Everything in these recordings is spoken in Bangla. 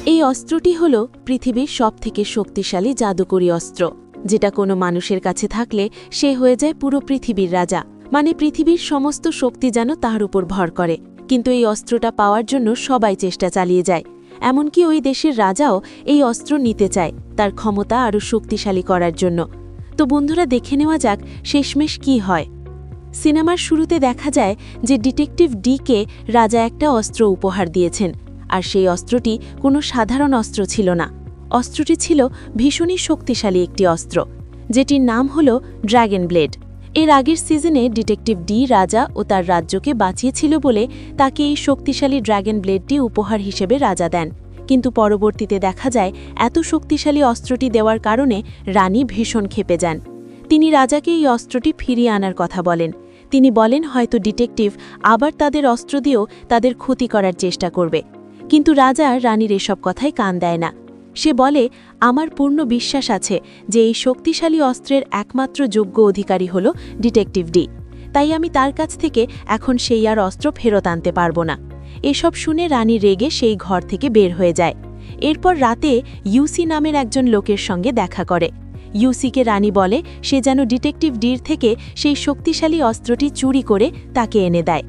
এই অস্ত্রটি হল পৃথিবীর সবথেকে শক্তিশালী জাদুকরী অস্ত্র, যেটা কোনো মানুষের কাছে থাকলে সে হয়ে যায় পুরো পৃথিবীর রাজা। মানে পৃথিবীর সমস্ত শক্তি যেন তার উপর ভর করে। কিন্তু এই অস্ত্রটা পাওয়ার জন্য সবাই চেষ্টা চালিয়ে যায়। এমনকি ওই দেশের রাজাও এই অস্ত্র নিতে চায় তার ক্ষমতা আরও শক্তিশালী করার জন্য। তো বন্ধুরা, দেখে নেওয়া যাক শেষমেশ কি হয়। সিনেমার শুরুতে দেখা যায় যে ডিটেকটিভ ডিকে রাজা একটা অস্ত্র উপহার দিয়েছেন, আর সেই অস্ত্রটি কোনো সাধারণ অস্ত্র ছিল না। অস্ত্রটি ছিল ভীষণই শক্তিশালী একটি অস্ত্র, যেটির নাম হল ড্র্যাগন ব্লেড। এর আগের সিজনে ডিটেকটিভ ডি রাজা ও তার রাজ্যকে বাঁচিয়েছিল বলে তাকে এই শক্তিশালী ড্র্যাগন ব্লেডটি উপহার হিসেবে রাজা দেন। কিন্তু পরবর্তীতে দেখা যায় এত শক্তিশালী অস্ত্রটি দেওয়ার কারণে রানী ভীষণ ক্ষেপে যান। তিনি রাজাকে এই অস্ত্রটি ফিরিয়ে আনার কথা বলেন। তিনি বলেন হয়তো ডিটেকটিভ আবার তাদের অস্ত্র দিয়েও তাদের ক্ষতি করার চেষ্টা করবে। কিন্তু রাজা রানীর এসব কথায় কান দেয় না। সে বলে, আমার পূর্ণ বিশ্বাস আছে যে এই শক্তিশালী অস্ত্রের একমাত্র যোগ্য অধিকারী হল ডিটেকটিভ ডি, তাই আমি তার কাছ থেকে এখন সেই আর অস্ত্র ফেরত আনতে পারবো না। এসব শুনে রানী রেগে সেই ঘর থেকে বের হয়ে যায়। এরপর রাতে ইউসি নামের একজন লোকের সঙ্গে দেখা করে। ইউসিকে রানী বলে সে যেন ডিটেকটিভ ডির থেকে সেই শক্তিশালী অস্ত্রটি চুরি করে তাকে এনে দেয়।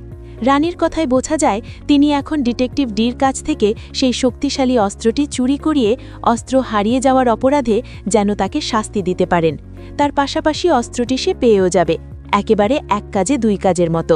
রানীর কথায় বোঝা যায় তিনি এখন ডিটেকটিভ ডির কাছ থেকে সেই শক্তিশালী অস্ত্রটি চুরি করিয়ে অস্ত্র হারিয়ে যাওয়ার অপরাধে যেন তাকে শাস্তি দিতে পারেন। তার পাশাপাশি অস্ত্রটি সে পেয়েও যাবে, একেবারে এক কাজে দুই কাজের মতো।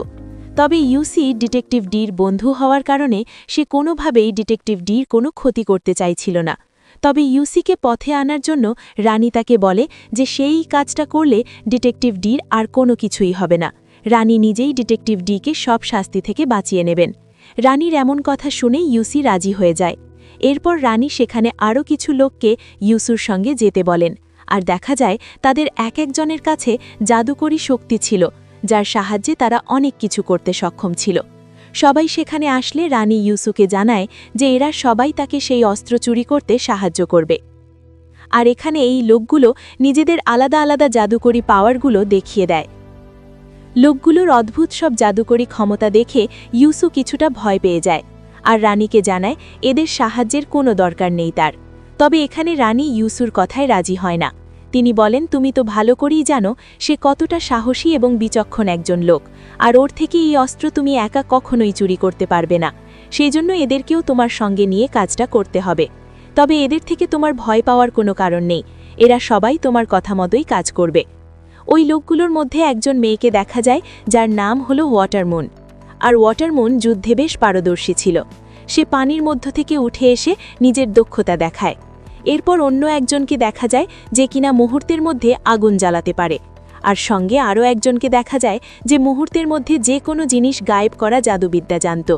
তবে ইউসি ডিটেকটিভ ডির বন্ধু হওয়ার কারণে সে কোনোভাবেই ডিটেকটিভ ডির কোনো ক্ষতি করতে চাইছিল না। তবে ইউসিকে পথে আনার জন্য রানী তাকে বলে যে সেই কাজটা করলে ডিটেকটিভ ডির আর কোনো কিছুই হবে না। রানী নিজেই ডিটেকটিভ ডিকে সব শাস্তি থেকে বাঁচিয়ে নেবেন। রানীর এমন কথা শুনে ইউসি রাজি হয়ে যায়। এরপর রানী সেখানে আরও কিছু লোককে ইউসুর সঙ্গে যেতে বলেন, আর দেখা যায় তাদের এক একজনের কাছে জাদুকরী শক্তি ছিল, যার সাহায্যে তারা অনেক কিছু করতে সক্ষম ছিল। সবাই সেখানে আসলে রানী ইউসুকে জানায় যে এরা সবাই তাকে সেই অস্ত্র চুরি করতে সাহায্য করবে। আর এখানে এই লোকগুলো নিজেদের আলাদা আলাদা জাদুকরী পাওয়ারগুলো দেখিয়ে দেয়। লোকগুলোর অদ্ভুত সব জাদুকরী ক্ষমতা দেখে ইউসু কিছুটা ভয় পেয়ে যায়, আর রানীকে জানায় এদের সাহায্যের কোনো দরকার নেই তার। তবে এখানে রানী ইউসুর কথায় রাজি হয় না। তিনি বলেন, তুমি তো ভালো করেই জানো সে কতটা সাহসী এবং বিচক্ষণ একজন লোক, আর ওর থেকে এই অস্ত্র তুমি একা কখনোই চুরি করতে পারবে না। সেই জন্য এদেরকেও তোমার সঙ্গে নিয়ে কাজটা করতে হবে। তবে এদের থেকে তোমার ভয় পাওয়ার কোনো কারণ নেই, এরা সবাই তোমার কথা মতোই কাজ করবে। ওই লোকগুলোর মধ্যে একজন মেয়েকে দেখা যায় যার নাম হলো ওয়াটারমুন। আর ওয়াটারমুন যুদ্ধে বেশ পারদর্শী ছিল। সে পানির মধ্য থেকে উঠে এসে নিজের দক্ষতা দেখায়। এরপর অন্য একজনকে দেখা যায় যে কিনা মুহূর্তের মধ্যে আগুন জ্বালাতে পারে। আর সঙ্গে আরও একজনকে দেখা যায় যে মুহূর্তের মধ্যে যে কোনো জিনিস গায়েব করা জাদুবিদ্যা জানত,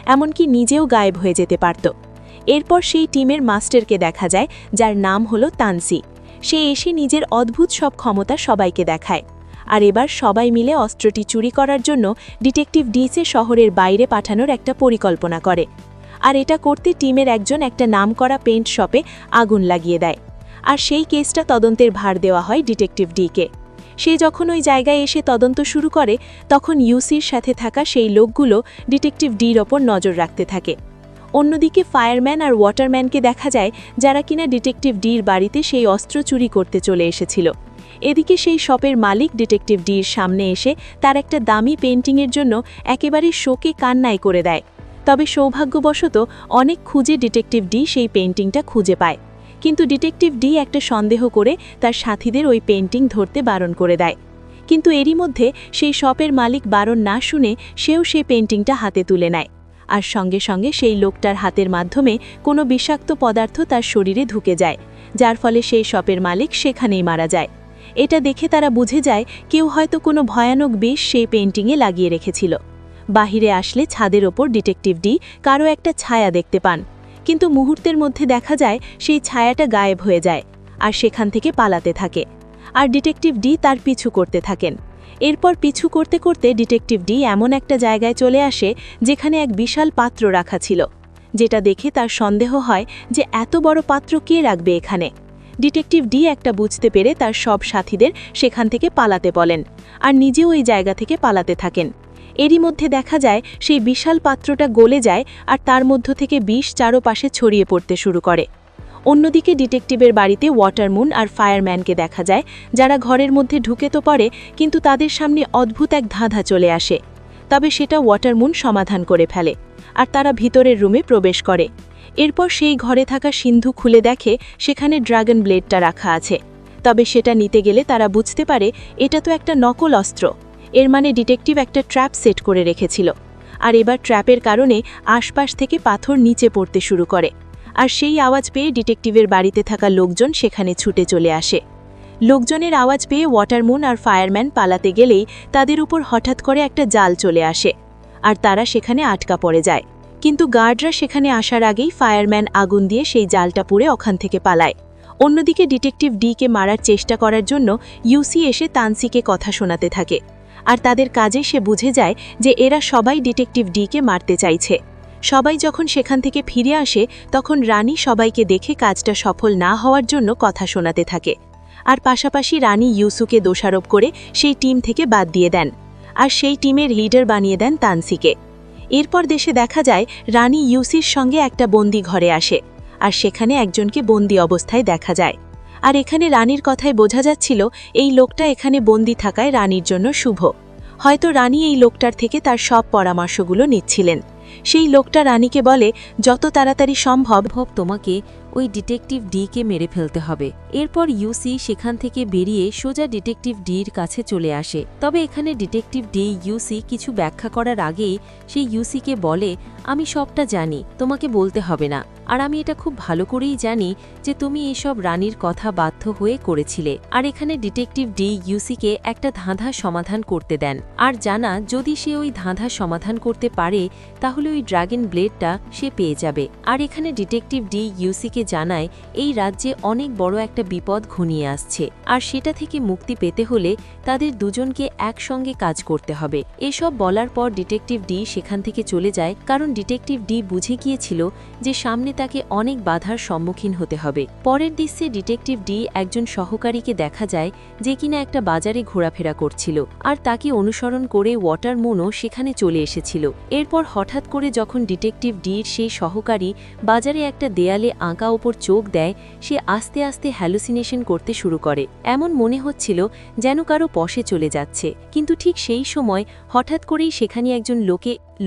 এমনকি নিজেও গায়েব হয়ে যেতে পারত। এরপর সেই টিমের মাস্টারকে দেখা যায় যার নাম হলো তানসি। সে এসে নিজের অদ্ভুত সব ক্ষমতা সবাইকে দেখায়। আর এবার সবাই মিলে অস্ত্রটি চুরি করার জন্য ডিটেকটিভ ডিসে শহরের বাইরে পাঠানোর একটা পরিকল্পনা করে। আর এটা করতে টিমের একজন একটা নামকরা পেইন্ট শপে আগুন লাগিয়ে দেয়। আর সেই কেসটা তদন্তের ভার দেওয়া হয় ডিটেকটিভ ডিকে। সে যখন ওই জায়গায় এসে তদন্ত শুরু করে, তখন ইউসির সাথে থাকা সেই লোকগুলো ডিটেকটিভ ডির ওপর নজর রাখতে থাকে। অন্যদিকে ফায়ারম্যান আর ওয়াটারম্যানকে দেখা যায় যারা কিনা ডিটেকটিভ ডির বাড়িতে সেই অস্ত্র চুরি করতে চলে এসেছিল। এদিকে সেই শপের মালিক ডিটেকটিভ ডির সামনে এসে তার একটা দামি পেইন্টিংয়ের জন্য একেবারে শোকে কান্নাই করে দেয়। তবে সৌভাগ্যবশত অনেক খুঁজে ডিটেকটিভ ডি সেই পেইন্টিংটা খুঁজে পায়। কিন্তু ডিটেকটিভ ডি একটা সন্দেহ করে তার সাথীদের ওই পেইন্টিং ধরতে বারণ করে দেয়। কিন্তু এরই মধ্যে সেই শপের মালিক বারণ না শুনে সেও সেই পেইন্টিংটা হাতে তুলে নেয়। আর সঙ্গে সঙ্গে সেই লোকটার হাতের মাধ্যমে কোনো বিষাক্ত পদার্থ তার শরীরে ঢুকে যায়, যার ফলে সেই শপের মালিক সেখানেই মারা যায়। এটা দেখে তারা বুঝে যায় কেউ হয়তো কোনো ভয়ানক বিষ সেই পেইন্টিংয়ে লাগিয়ে রেখেছিল। বাহিরে আসলে ছাদের ওপর ডিটেকটিভ ডি কারো একটা ছায়া দেখতে পান, কিন্তু মুহূর্তের মধ্যে দেখা যায় সেই ছায়াটা গায়েব হয়ে যায় আর সেখান থেকে পালাতে থাকে। আর ডিটেকটিভ ডি তার পিছু করতে থাকেন। এরপর পিছু করতে করতে ডিটেকটিভ ডি এমন একটা জায়গায় চলে আসে যেখানে এক বিশাল পাত্র রাখা ছিল, যেটা দেখে তার সন্দেহ হয় যে এত বড় পাত্র কে রাখবে এখানে। ডিটেকটিভ ডি একটা বুঝতে পেরে তার সব সাথীদের সেখান থেকে পালাতে বলেন, আর নিজেও ওই জায়গা থেকে পালাতে থাকেন। এরই মধ্যে দেখা যায় সেই বিশাল পাত্রটা গলে যায় আর তার মধ্য থেকে বিষ চারপাশে ছড়িয়ে পড়তে শুরু করে। অন্যদিকে ডিটেকটিভের বাড়িতে ওয়াটারমুন আর ফায়ারম্যানকে দেখা যায়, যারা ঘরের মধ্যে ঢুকে তো পড়ে, কিন্তু তাদের সামনে অদ্ভুত এক ধাঁধা চলে আসে। তবে সেটা ওয়াটারমুন সমাধান করে ফেলে আর তারা ভিতরের রুমে প্রবেশ করে। এরপর সেই ঘরে থাকা সিন্ধু খুলে দেখে সেখানে ড্রাগন ব্লেডটা রাখা আছে। তবে সেটা নিতে গেলে তারা বুঝতে পারে এটা তো একটা নকল অস্ত্র। এর মানে ডিটেকটিভ একটা ট্র্যাপ সেট করে রেখেছিল, আর এবার ট্র্যাপের কারণে আশপাশ থেকে পাথর নিচে পড়তে শুরু করে। আর সেই আওয়াজ পেয়ে ডিটেকটিভের বাড়িতে থাকা লোকজন সেখানে ছুটে চলে আসে। লোকজনের আওয়াজ পেয়ে ওয়াটারমুন আর ফায়ারম্যান পালাতে গেলেই তাদের উপর হঠাৎ করে একটা জাল চলে আসে, আর তারা সেখানে আটকা পড়ে যায়। কিন্তু গার্ডরা সেখানে আসার আগেই ফায়ারম্যান আগুন দিয়ে সেই জালটা পুড়ে ওখান থেকে পালায়। অন্যদিকে ডিটেকটিভ ডিকে মারার চেষ্টা করার জন্য ইউসি এসে তানসিকে কথা শোনাতে থাকে, আর তাদের কাজে সে বুঝে যায় যে এরা সবাই ডিটেকটিভ ডিকে মারতে চাইছে। সবাই যখন সেখান থেকে ফিরে আসে তখন রানী সবাইকে দেখে কাজটা সফল না হওয়ার জন্য কথা শোনাতে থাকে, আর পাশাপাশি রানী ইউসুকে দোষারোপ করে সেই টিম থেকে বাদ দিয়ে দেন, আর সেই টিমের লিডার বানিয়ে দেন তানসিকে। এরপর দেশে দেখা যায় রানী ইউসির সঙ্গে একটা বন্দি ঘরে আসে, আর সেখানে একজনকে বন্দি অবস্থায় দেখা যায়। আর এখানে রানীর কথায় বোঝা যাচ্ছিল এই লোকটা এখানে বন্দি থাকায় রানীর জন্য শুভ। হয়তো রানী এই লোকটার থেকে তার সব পরামর্শগুলো নিচ্ছিলেন। সেই লোকটা রানীকে বলে যত তাড়াতাড়ি সম্ভব তোমাকে ওই ডিটেকটিভ ডিকে মেরে ফেলতে হবে। এরপর ইউসি সেখান থেকে বেরিয়ে সোজা ডিটেকটিভ ডির কাছে চলে আসে। তবে এখানে ডিটেকটিভ ডি ইউসি কিছু ব্যাখ্যা করার আগেই সেই ইউসিকে বলে, আমি সবটা জানি, তোমাকে বলতে হবে না, আর আমি এটা খুব ভালো করেই জানি যে তুমি এসব রানীর কথা বাধ্য হয়ে করেছিলে। আর এখানে ডিটেকটিভ ডি ইউসিকে একটা ধাঁধা সমাধান করতে দেন, আর জানা যদি সে ওই ধাঁধা সমাধান করতে পারে তাহলে ওই ড্রাগন ব্লেডটা সে পেয়ে যাবে। আর এখানে ডিটেকটিভ ডি ইউসিকে জানায় এই রাজ্যে অনেক বড় একটা বিপদ ঘনিয়ে আসছে, আর সেটা থেকে মুক্তি পেতে হলে তাদের দুজনকে একসঙ্গে কাজ করতে হবে। এসব বলার পর ডিটেকটিভ ডি সেখান থেকে চলে যায়, কারণ ডিটেকটিভ ডি বুঝে গিয়েছিল যে সামনে তাকে অনেক বাধার সম্মুখীন হতে হবে। পরের দৃশ্যে ডিটেকটিভ ডি একজন সহকারীকে দেখা যায় যে কিনা একটা বাজারে ঘোরাফেরা করছিল, আর তাকে অনুসরণ করে ওয়াটারমুনও সেখানে চলে এসেছিল। এরপর হঠাৎ করে যখন ডিটেকটিভ ডির সেই সহকারী বাজারে একটা দেয়ালে আঁকা ওপর চোখ দেয়, সে আস্তে আস্তে হ্যালুসিনেশন করতে শুরু করে। এমন মনে হচ্ছিল যেন কারো পশে চলে যাচ্ছে। কিন্তু ঠিক সেই সময় হঠাৎ করেই সেখানে একজন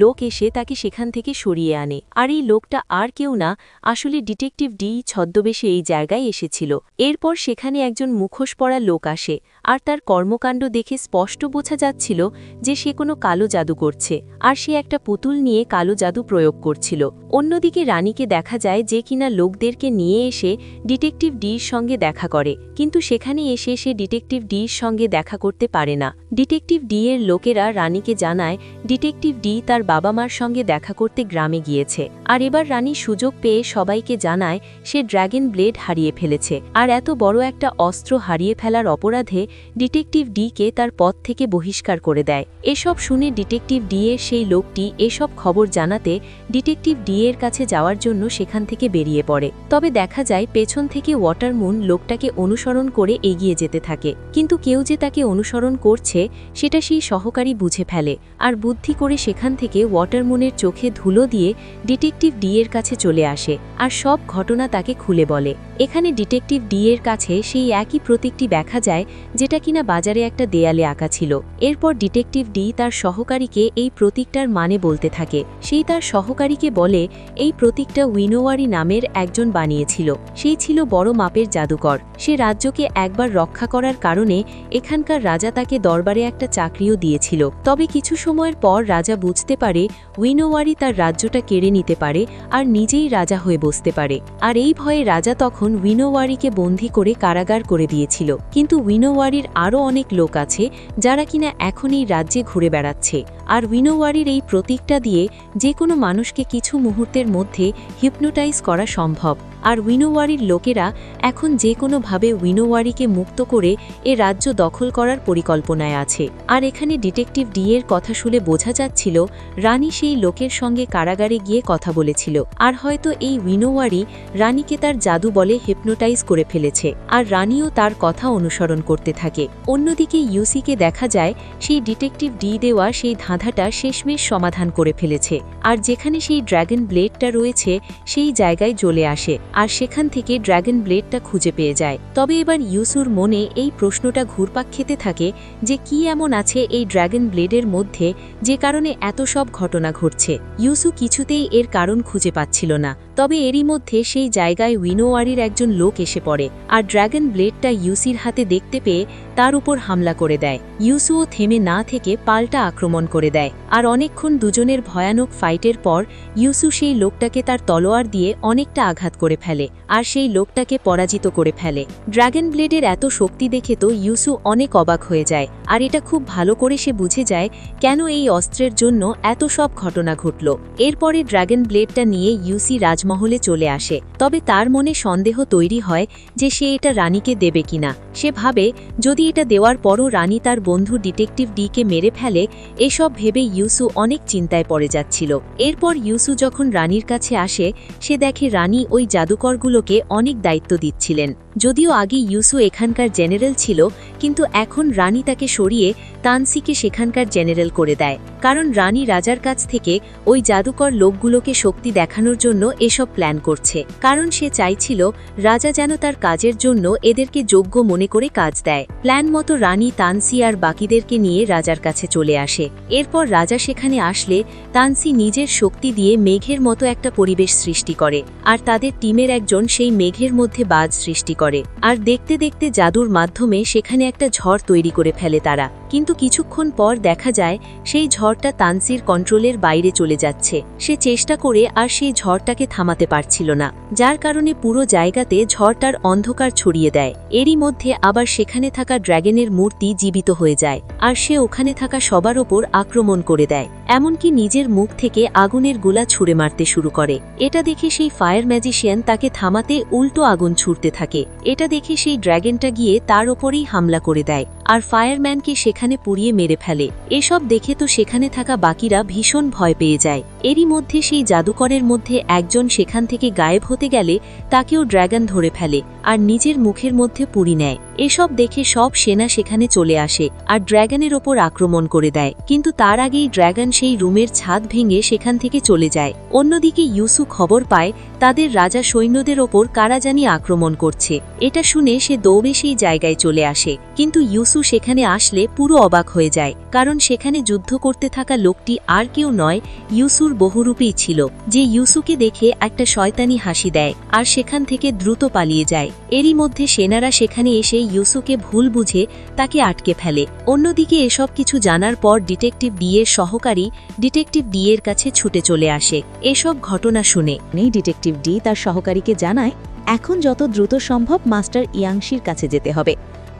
লোক এসে তাকে সেখান থেকে সরিয়ে আনে। আর এই লোকটা আর কেউ না, আসলে ডিটেকটিভ ডি ছদ্মবেশে এই জায়গায় এসেছিল। এরপর সেখানে একজন মুখোশ পরা লোক আসে, আর তার কর্মকাণ্ড দেখে স্পষ্ট বোঝা যাচ্ছিল যে সে কোনো কালো জাদু করছে, আর সে একটা পুতুল নিয়ে কালো জাদু প্রয়োগ করছিল। অন্যদিকে রানীকে দেখা যায় যে কিনা লোকদেরকে নিয়ে এসে ডিটেকটিভ ডির সঙ্গে দেখা করে, কিন্তু সেখানে এসে সে ডিটেকটিভ ডির সঙ্গে দেখা করতে পারে না। ডিটেকটিভ ডি এর লোকেরা রানীকে জানায় ডিটেকটিভ ডি তার বাবা মার সঙ্গে দেখা করতে গ্রামে গিয়েছে, আর এবার রানী সুযোগ পেয়ে সবাইকে জানায় সে ড্রাগন ব্লেড হারিয়ে ফেলেছে, আর এত বড় একটা অস্ত্র হারিয়ে ফেলার অপরাধে ডিটেকটিভ ডিকে তার পদ থেকে বহিষ্কার করে দেয়। এসব শুনে ডিটেকটিভ ডি এর সেই লোকটি এসব খবর জানাতে ডিটেকটিভ ডি এর কাছে যাওয়ার জন্য সেখান থেকে বেরিয়ে পড়ে। তবে দেখা যায় পেছন থেকে ওয়াটারমুন লোকটাকে অনুসরণ করে এগিয়ে যেতে থাকে, কিন্তু কেউ যে তাকে অনুসরণ করছে সেটা সেই সহকারী বুঝে ফেলে, আর বুদ্ধি করে সেখান থেকে ওয়াটারমুনের চোখে ধুলো দিয়ে ডিটেকটিভ ডি এর কাছে চলে আসে, আর সব ঘটনা তাকে খুলে বলে। এখানে ডিটেকটিভ ডি এর কাছে সেই একই প্রতীকটি দেখা যায় যেটা কিনা বাজারে একটা দেয়ালে আঁকা ছিল। এরপর ডিটেকটিভ ডি তার সহকারীকে এই প্রতীকটার মানে বলতে থাকে। সেই তার সহকারীকে বলে এই প্রতীকটা উইনোওয়ারি নামের একজন বানিয়েছিল। সেই ছিল বড় মাপের জাদুকর। সে রাজ্যকে একবার রক্ষা করার কারণে এখানকার রাজা তাকে দরবারে একটা চাকরিও দিয়েছিল। তবে কিছু সময়ের পর রাজা বুঝতে পারে উইনোওয়ারি তার রাজ্যটা কেড়ে নিতে পারে আর নিজেই রাজা হয়ে বসতে পারে, আর এই ভয়ে রাজা তখন উইনোওয়ারিকে বন্দী করে কারাগার করে দিয়েছিল। কিন্তু উইনোওয়ারির আরও অনেক লোক আছে যারা কিনা এখন এই রাজ্যে ঘুরে বেড়াচ্ছে, আর উইনোওয়ারির এই প্রতীকটা দিয়ে যে কোনো মানুষকে কিছু মুহূর্তের মধ্যে হিপনোটাইজ করা সম্ভব। আর উইনোওয়ারির লোকেরা এখন যে কোনোভাবে উইনোওয়ারিকে মুক্ত করে এ রাজ্য দখল করার পরিকল্পনায় আছে। আর এখানে ডিটেকটিভ ডি এর কথা শুনে বোঝা যাচ্ছিল রানী সেই লোকের সঙ্গে কারাগারে গিয়ে কথা বলেছিল, আর হয়তো এই উইনোওয়ারি রানীকে তার জাদু বলে হিপনোটাইজ করে ফেলেছে, আর রানীও তার কথা অনুসরণ করতে থাকে। অন্যদিকে ইউসিকে দেখা যায় সেই ডিটেকটিভ ডি দেওয়া সেই ধাঁধাটা শেষমেশ সমাধান করে ফেলেছে আর যেখানে সেই ড্র্যাগন ব্লেডটা রয়েছে সেই জায়গায় চলে আসে আর সেখান থেকে ড্র্যাগন ব্লেডটা খুঁজে পেয়ে যায়। তবে এবার ইউসুর মনে এই প্রশ্নটা ঘুরপাক খেতে থাকে যে কি এমন আছে এই ড্র্যাগন ব্লেডের মধ্যে যে কারণে এত সব ঘটনা ঘটছে। ইউসু কিছুতেই এর কারণ খুঁজে পাচ্ছিল না। তবে এরই মধ্যে সেই জায়গায় উইনোয়ারির একজন লোক এসে পড়ে আর ড্র্যাগন ব্লেডটা ইউসির হাতে দেখতে পেয়ে তার উপর হামলা করে দেয়। ইউসুও থেমে না থেকে পাল্টা আক্রমণ করে দেয় আর অনেকক্ষণ দুজনের ভয়ানক ফাইটের পর ইউসু সেই লোকটাকে তার তলোয়ার দিয়ে অনেকটা আঘাত করে ফেলে আর সেই লোকটাকে পরাজিত করে ফেলে। ড্র্যাগন ব্লেডের এত শক্তি দেখে তো ইউসু অনেক অবাক হয়ে যায় আর এটা খুব ভালো করে সে বুঝে যায় কেন এই অস্ত্রের জন্য এত সব ঘটনা ঘটল। এরপরে ড্র্যাগন ব্লেডটা নিয়ে ইউসি রাজমহলে চলে আসে। তবে তার মনে সন্দেহ তৈরি হয় যে সে এটা রানীকে দেবে কিনা। সে ভাবে যদি এটা দেওয়ার পরও রানী তার বন্ধু ডিটেকটিভ ডিকে মেরে ফেলে। এসব ভেবে ইউসু অনেক চিন্তায় পড়ে যাচ্ছিল। এরপর ইউসু যখন রানীর কাছে আসে সে দেখে রানী ওই জাদুকরগুলোকে অনেক দায়িত্ব দিচ্ছিলেন। যদিও আগে ইউসু এখানকার জেনারেল ছিল কিন্তু এখন রানী তাকে সরিয়ে তানসিকে সেখানকার জেনারেল করে দেয়, কারণ রানী রাজার কাছ থেকে ওই জাদুকর লোকগুলোকে শক্তি দেখানোর জন্য এসব প্ল্যান করছে। কারণ সে চাইছিল রাজা যেন তার কাজের জন্য এদেরকে যোগ্য মনে করে কাজ দেয়। প্ল্যান মতো রানী তানসি আর বাকিদেরকে নিয়ে রাজার কাছে চলে আসে। এরপর রাজা সেখানে আসলে তানসি নিজের শক্তি দিয়ে মেঘের মতো একটা পরিবেশ সৃষ্টি করে আর তাদের টিমের একজন সেই মেঘের মধ্যে বাজ সৃষ্টি করে আর দেখতে দেখতে জাদুর মাধ্যমে সেখানে একটা ঝড় তৈরি করে ফেলে তারা। কিন্তু কিছুক্ষণ পর দেখা যায় সেই ঝড়টা তানসির কন্ট্রোলের বাইরে চলে যাচ্ছে। সে চেষ্টা করে আর সেই ঝড়টাকে থামাতে পারছিল না, যার কারণে পুরো জায়গাতে ঝড়টার অন্ধকার ছড়িয়ে দেয়। এরই মধ্যে আবার সেখানে থাকা ড্র্যাগনের মূর্তি জীবিত হয়ে যায় আর সে ওখানে থাকা সবার ওপর আক্রমণ করে দেয়, এমনকি নিজের মুখ থেকে আগুনের গোলা ছুঁড়ে মারতে শুরু করে। এটা দেখে সেই ফায়ার ম্যাজিশিয়ান তাকে থামাতে উল্টো আগুন ছুড়তে থাকে। এটা দেখে সেই ড্র্যাগনটা গিয়ে তার ওপরেই হামলা করে দেয় আর ফায়ারম্যানকে সেখানে পুড়িয়ে মেরে ফেলে। এসব দেখে তো সেখানে থাকা বাকিরা ভীষণ ভয় পেয়ে যায়। এরই মধ্যে সেই জাদুকরের মধ্যে একজন সেখান থেকে গায়েব হতে গেলে তাকেও ড্র্যাগন ধরে ফেলে আর নিজের মুখের মধ্যে পুড়ি নেয়। এসব দেখে সব সেনা সেখানে চলে আসে আর ড্র্যাগনের ওপর আক্রমণ করে দেয়, কিন্তু তার আগেই ড্র্যাগন সেই রুমের ছাদ ভেঙে সেখান থেকে চলে যায়। অন্যদিকে ইউসু খবর পায় তাদের রাজা সৈন্যদের ওপর কারা জানি আক্রমণ করছে। এটা শুনে সে দৌড়ে সেই জায়গায় চলে আসে, কিন্তু ইউসু সেখানে আসলে পুরো অবাক হয়ে যায়, কারণ সেখানে যুদ্ধ করতে থাকা লোকটি আর কেউ নয়, ইউসুর বহুরূপী ছিল, যে ইউসুকে দেখে একটা শয়তানি হাসি দেয় আর সেখান থেকে দ্রুত পালিয়ে যায়। এরই মধ্যে সেনারা সেখানে এসে ইউসুকে ভুল বুঝে তাকে আটকে ফেলে। অন্যদিকে এসব কিছু জানার পর ডিটেকটিভ ডি এর সহকারী ডিটেকটিভ ডি এর কাছে ছুটে চলে আসে। এসব ঘটনা শুনে ডিটেকটিভ ডি তার সহকারীকে জানায় এখন যত দ্রুত সম্ভব মাস্টার ইয়াংশির কাছে যেতে হবে,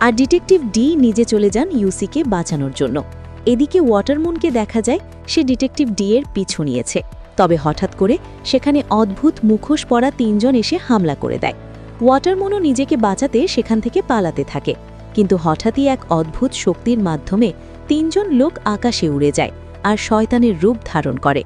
আর ডিটেকটিভ ডি নিজে চলে যান ইউসিকে বাঁচানোর জন্য। এদিকে ওয়াটারমুনকে দেখা যায় সে ডিটেকটিভ ডি এর পিছু নিয়েছে। তবে হঠাৎ করে সেখানে অদ্ভুত মুখোশ পরা তিনজন এসে হামলা করে দেয়। ওয়াটারমুনও নিজেকে বাঁচাতে সেখান থেকে পালাতে থাকে, কিন্তু হঠাৎই এক অদ্ভুত শক্তির মাধ্যমে তিনজন লোক আকাশে উড়ে যায় আর শয়তানের রূপ ধারণ করে।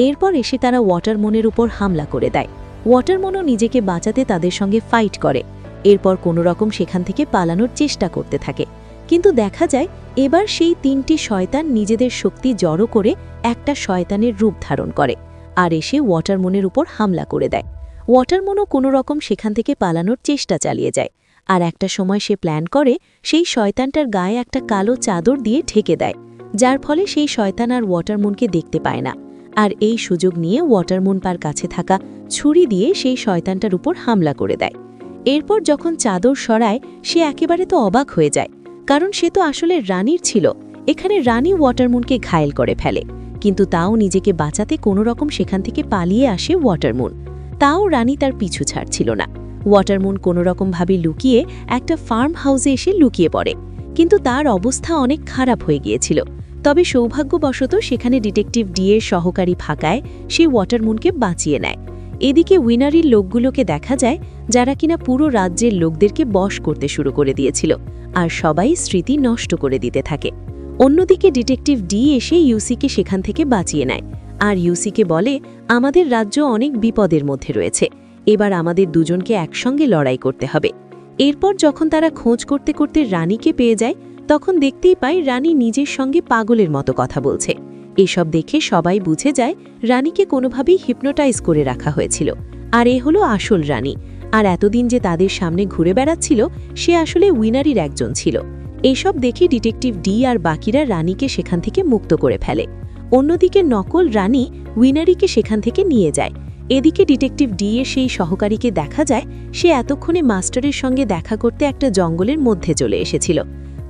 এরপর এসে তারা ওয়াটারমুনের উপর হামলা করে দেয়। ওয়াটারমুনও নিজেকে বাঁচাতে তাদের সঙ্গে ফাইট করে। এরপর কোনোরকম সেখান থেকে পালানোর চেষ্টা করতে থাকে, কিন্তু দেখা যায় এবার সেই তিনটি শয়তান নিজেদের শক্তি জড়ো করে একটা শয়তানের রূপ ধারণ করে আর এসে ওয়াটারমুনের উপর হামলা করে দেয়। ওয়াটারমুনও কোনোরকম সেখান থেকে পালানোর চেষ্টা চালিয়ে যায়, আর একটা সময় সে প্ল্যান করে সেই শয়তানটার গায়ে একটা কালো চাদর দিয়ে ঢেকে দেয়, যার ফলে সেই শয়তান আর ওয়াটারমুনকে দেখতে পায় না। আর এই সুযোগ নিয়ে ওয়াটারমুন পার কাছে থাকা ছুরি দিয়ে সেই শয়তানটার উপর হামলা করে দেয়। এরপর যখন চাদর সরায় সে একেবারে তো অবাক হয়ে যায়, কারণ সে তো আসলে রানীর ছিল। এখানে রানী ওয়াটারমুনকে ঘায়েল করে ফেলে, কিন্তু তাও নিজেকে বাঁচাতে কোনোরকম সেখান থেকে পালিয়ে আসে ওয়াটারমুন। তাও রানী তার পিছু ছাড়ছিল না। ওয়াটারমুন কোনোরকমভাবে লুকিয়ে একটা ফার্ম হাউসে এসে লুকিয়ে পড়ে, কিন্তু তার অবস্থা অনেক খারাপ হয়ে গিয়েছিল। তবে সৌভাগ্যবশত সেখানে ডিটেকটিভ ডি এর সহকারী ফাঁকায় সে ওয়াটারমুনকে বাঁচিয়ে নেয়। এদিকে উইনারির লোকগুলোকে দেখা যায় যারা কিনা পুরো রাজ্যের লোকদেরকে বশ করতে শুরু করে দিয়েছিল, আর সবাই স্মৃতি নষ্ট করে দিতে থাকে। অন্যদিকে ডিটেকটিভ ডি এসে ইউসিকে সেখান থেকে বাঁচিয়ে নেয় আর ইউসিকে বলে আমাদের রাজ্য অনেক বিপদের মধ্যে রয়েছে, এবার আমাদের দুজনকে একসঙ্গে লড়াই করতে হবে। এরপর যখন তারা খোঁজ করতে করতে রানীকে পেয়ে যায় তখন দেখতেই পায় রানী নিজের সঙ্গে পাগলের মতো কথা বলছে। এসব দেখে সবাই বুঝে যায় রানীকে কোনোভাবেই হিপনোটাইজ করে রাখা হয়েছিল, আর এ হলো আসল রানী। আর এতদিন যে তাদের সামনে ঘুরে বেড়াচ্ছিল সে আসলে উইনারির একজন ছিল। এইসব দেখে ডিটেকটিভ ডি আর বাকিরা রানীকে সেখান থেকে মুক্ত করে ফেলে। অন্যদিকে নকল রানী উইনারিকে সেখান থেকে নিয়ে যায়। এদিকে ডিটেকটিভ ডি এর সেই সহকারীকে দেখা যায় সে এতক্ষণে মাস্টারের সঙ্গে দেখা করতে একটা জঙ্গলের মধ্যে চলে এসেছিল।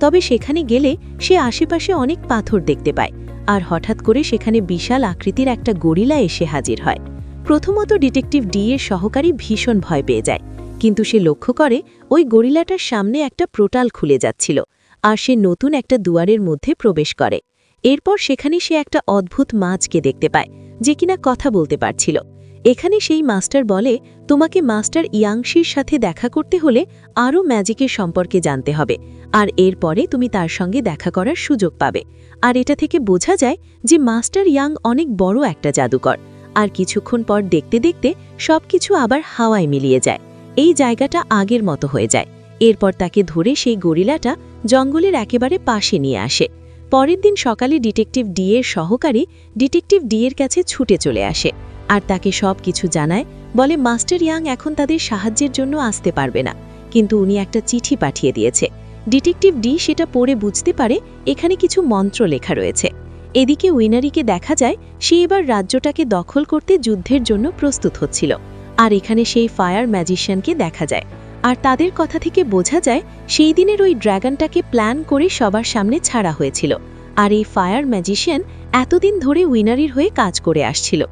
তবে সেখানে গেলে সে আশেপাশে অনেক পাথর দেখতে পায়, আর হঠাৎ করে সেখানে বিশাল আকৃতির একটা গরিলা এসে হাজির হয়। প্রথমত ডিটেকটিভ ডি এর সহকারী ভীষণ ভয় পেয়ে যায়, কিন্তু সে লক্ষ্য করে ওই গরিলাটার সামনে একটা পোর্টাল খুলে যাচ্ছিল, আর সে নতুন একটা দুয়ারের মধ্যে প্রবেশ করে। এরপর সেখানে সে একটা অদ্ভুত মাছকে দেখতে পায় যে কিনা কথা বলতে পারছিল। এখানে সেই মাস্টার বলে, তোমাকে মাস্টার ইয়াংশির সাথে দেখা করতে হলে আরও ম্যাজিকের সম্পর্কে জানতে হবে, আর এরপরে তুমি তার সঙ্গে দেখা করার সুযোগ পাবে। আর এটা থেকে বোঝা যায় যে মাস্টার ইয়াং অনেক বড় একটা জাদুকর। আর কিছুক্ষণ পর দেখতে দেখতে সবকিছু আবার হাওয়ায় মিলিয়ে যায়, এই জায়গাটা আগের মতো হয়ে যায়। এরপর তাকে ধরে সেই গরিলাটা জঙ্গলের একেবারে পাশে নিয়ে আসে। পরের দিন সকালে ডিটেকটিভ ডি এর সহকারী ডিটেকটিভ ডি এর কাছে ছুটে চলে আসে, আর তাকে সব কিছু জানায়। বলে মাস্টার ইয়াং এখন তাদের সাহায্যের জন্য আসতে পারবে না, কিন্তু উনি একটা চিঠি পাঠিয়ে দিয়েছে। ডিটেকটিভ ডি সেটা পড়ে বুঝতে পারে এখানে কিছু মন্ত্র লেখা রয়েছে। এদিকে উইনারিকে দেখা যায় সে এবার রাজ্যটাকে দখল করতে যুদ্ধের জন্য প্রস্তুত হচ্ছিল। আর এখানে সেই ফায়ার ম্যাজিশিয়ানকে দেখা যায়, আর তাদের কথা থেকে বোঝা যায় সেই দিনের ওই ড্রাগনটাকে প্ল্যান করে সবার সামনে ছাড়া হয়েছিল। আর এই ফায়ার ম্যাজিশিয়ান এতদিন ধরে উইনারির হয়ে কাজ করে আসছিল।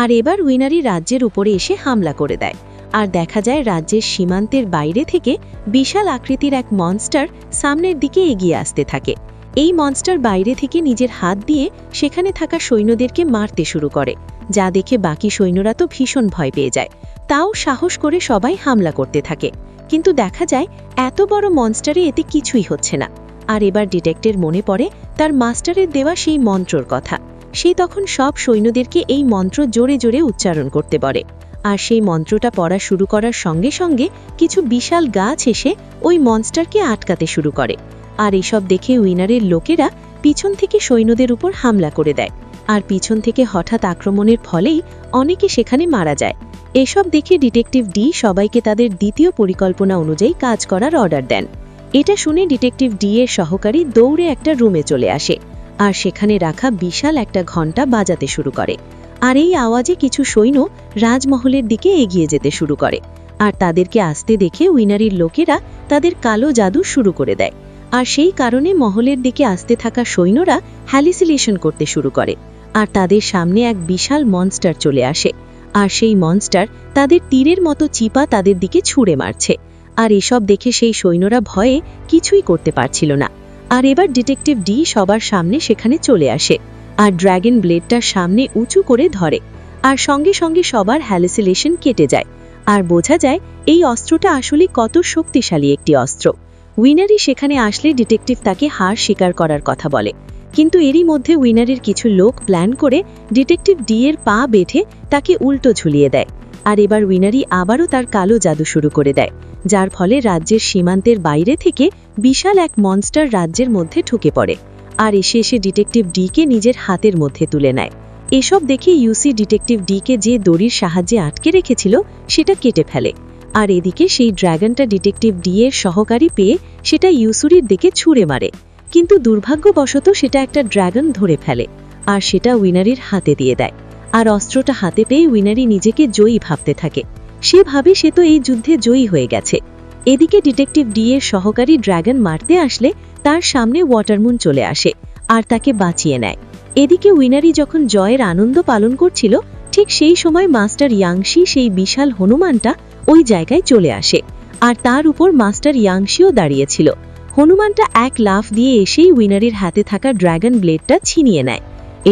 আর এবার উইনারি রাজ্যের উপরে এসে হামলা করে দেয়, আর দেখা যায় রাজ্যের সীমান্তের বাইরে থেকে বিশাল আকৃতির এক মনস্টার সামনের দিকে এগিয়ে আসতে থাকে। এই মনস্টার বাইরে থেকে নিজের হাত দিয়ে সেখানে থাকা সৈন্যদেরকে মারতে শুরু করে, যা দেখে বাকি সৈন্যরা তো ভীষণ ভয় পেয়ে যায়। তাও সাহস করে সবাই হামলা করতে থাকে, কিন্তু দেখা যায় এত বড় মনস্টারে এতে কিছুই হচ্ছে না। আর এবার ডিটেক্টের মনে পড়ে তার মাস্টারের দেওয়া সেই মন্ত্রর কথা। সে তখন সব সৈন্যদেরকে এই মন্ত্র জোরে জোরে উচ্চারণ করতে বলে, আর সেই মন্ত্রটা পড়া শুরু করার সঙ্গে সঙ্গে কিছু বিশাল গাছ এসে ওই মনস্টারকে আটকাতে শুরু করে। আর এসব দেখে উইনারের লোকেরা পিছন থেকে সৈন্যদের উপর হামলা করে দেয়, আর পিছন থেকে হঠাৎ আক্রমণের ফলেই অনেকে সেখানে মারা যায়। এসব দেখে ডিটেকটিভ ডি সবাইকে তাদের দ্বিতীয় পরিকল্পনা অনুযায়ী কাজ করার অর্ডার দেন। এটা শুনে ডিটেকটিভ ডি এর সহকারী দৌড়ে একটা রুমে চলে আসে, আর সেখানে রাখা বিশাল একটা ঘণ্টা বাজাতে শুরু করে। আর এই আওয়াজে কিছু সৈন্য রাজমহলের দিকে এগিয়ে যেতে শুরু করে, আর তাদেরকে আসতে দেখে উইনারির লোকেরা তাদের কালো জাদু শুরু করে দেয়। আর সেই কারণে মহলের দিকে আসতে থাকা সৈন্যরা হ্যালিসিলেশন করতে শুরু করে, আর তাদের সামনে এক বিশাল মনস্টার চলে আসে। আর সেই মনস্টার তাদের তীরের মতো চিপা তাদের দিকে ছুঁড়ে মারছে। আর এসব দেখে সেই সৈন্যরা ভয়ে কিছুই করতে পারছিল না। আর এবার ডিটেকটিভ ডি সবার সামনে সেখানে চলে আসে, আর ড্র্যাগন ব্লেডটার সামনে উঁচু করে ধরে, আর সঙ্গে সঙ্গে সবার হ্যালিসিলেশন কেটে যায়। আর বোঝা যায় এই অস্ত্রটা আসলে কত শক্তিশালী একটি অস্ত্র। উইনারি সেখানে আসলে ডিটেকটিভ তাকে হার স্বীকার করার কথা বলে, কিন্তু এরই মধ্যে উইনারির কিছু লোক প্ল্যান করে ডিটেকটিভ ডি এর পা বেঁধে তাকে উল্টো ঝুলিয়ে দেয়। আর এবার উইনারি আবারও তার কালো জাদু শুরু করে দেয়, যার ফলে রাজ্যের সীমান্তের বাইরে থেকে বিশাল এক মনস্টার রাজ্যের মধ্যে ঢুকে পড়ে, আর এসে এসে ডিটেকটিভ ডিকে নিজের হাতের মধ্যে তুলে নেয়। এসব দেখে ইউসি ডিটেকটিভ ডিকে যে দড়ির সাহায্যে আটকে রেখেছিল সেটা কেটে ফেলে। আর এদিকে সেই ড্র্যাগনটা ডিটেকটিভ ডি এর সহকারী পেয়ে সেটা ইউসুরির দিকে ছুঁড়ে মারে, কিন্তু দুর্ভাগ্যবশত সেটা একটা ড্র্যাগন ধরে ফেলে, আর সেটা উইনারির হাতে দিয়ে দেয়। আর অস্ত্রটা হাতে পেয়ে উইনারি নিজেকে জয়ী ভাবতে থাকে। সে ভাবে সে তো এই যুদ্ধে জয়ী হয়ে গেছে। এদিকে ডিটেকটিভ ডি এর সহকারী ড্র্যাগন মারতে আসলে তার সামনে ওয়াটারমুন চলে আসে, আর তাকে বাঁচিয়ে নেয়। এদিকে উইনারি যখন জয়ের আনন্দ পালন করছিল, ঠিক সেই সময় মাস্টার ইয়াংশি সেই বিশাল হনুমানটা ওই জায়গায় চলে আসে, আর তার উপর মাস্টার ইয়াংশিও দাঁড়িয়েছিল। হনুমানটা এক লাফ দিয়ে এসেই উইনারির হাতে থাকা ড্র্যাগন ব্লেডটা ছিনিয়ে নেয়।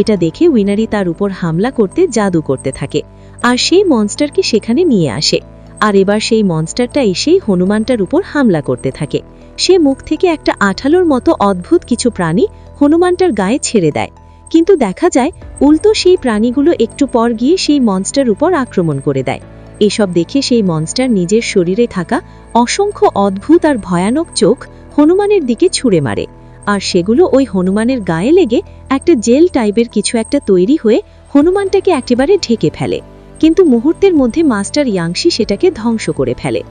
এটা দেখে উইনারি তার উপর হামলা করতে জাদু করতে থাকে, আর সেই মনস্টারকে সেখানে নিয়ে আসে। আর এবার সেই মনস্টারটা এসেই হনুমানটার উপর হামলা করতে থাকে। সে মুখ থেকে একটা আঠালোর মতো অদ্ভুত কিছু প্রাণী হনুমানটার গায়ে ছেড়ে দেয়, কিন্তু দেখা যায় উল্টো সেই প্রাণীগুলো একটু পর গিয়ে সেই মনস্টার উপর আক্রমণ করে দেয়। এসব দেখে সেই মনস্টার নিজের শরীরে থাকা অসংখ্য অদ্ভুত আর ভয়ানক চোখ হনুমানের দিকে ছুঁড়ে মারে, আর সেগুলো ওই হনুমানের গায়ে লেগে একটা জেল টাইপের কিছু একটা তৈরি হয়ে হনুমানটাকে একেবারে ঢেকে ফেলে, কিন্তু মুহূর্তের মধ্যে মাস্টার ইয়াংশি সেটাকে ধ্বংস করে ফেলে।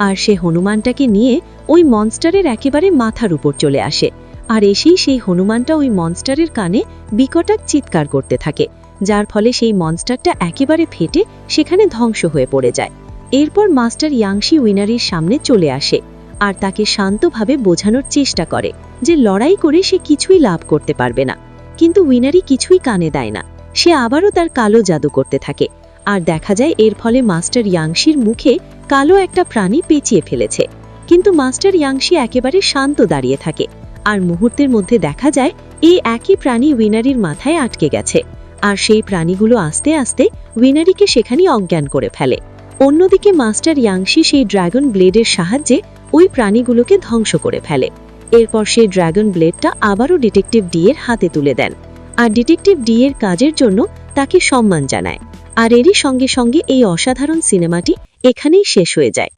আর সে হনুমানটাকে নিয়ে ওই মনস্টারের একেবারে মাথার উপর চলে আসে, আর এসেই সেই হনুমানটা ওই মনস্টারের কানে বিকটাক চিৎকার করতে থাকে, যার ফলে সেই মনস্টারটা একেবারে ফেটে সেখানে ধ্বংস হয়ে পড়ে যায়। এরপর মাস্টার ইয়াংশি উইনারির সামনে চলে আসে আর তাকে শান্তভাবে বোঝানোর চেষ্টা করে যে লড়াই করে সে কিছুই লাভ করতে পারবে না। কিন্তু উইনারি কিছুই কানে দেয় না, সে আবারও তার কালো জাদু করতে থাকে, আর দেখা যায় এর ফলে মাস্টার ইয়াংশির মুখে কালো একটা প্রাণী পেঁচিয়ে ফেলেছে। কিন্তু মাস্টার ইয়াংশি একেবারে শান্ত দাঁড়িয়ে থাকে, আর মুহূর্তের মধ্যে দেখা যায় এই একই প্রাণী উইনারির মাথায় আটকে গেছে, আর সেই প্রাণীগুলো আস্তে আস্তে উইনারিকে সেখানেই অজ্ঞান করে ফেলে। অন্যদিকে মাস্টার ইয়াংশি সেই ড্রাগন ব্লেডের সাহায্যে ওই প্রাণীগুলোকে ধ্বংস করে ফেলে। এরপর সেই ড্রাগন ব্লেডটা আবারও ডিটেকটিভ ডি এর হাতে তুলে দেন, আর ডিটেকটিভ ডি এর কাজের জন্য তাকে সম্মান জানায়। আর এরই সঙ্গে সঙ্গে এই অসাধারণ সিনেমাটি এখানেই শেষ হয়ে যায়।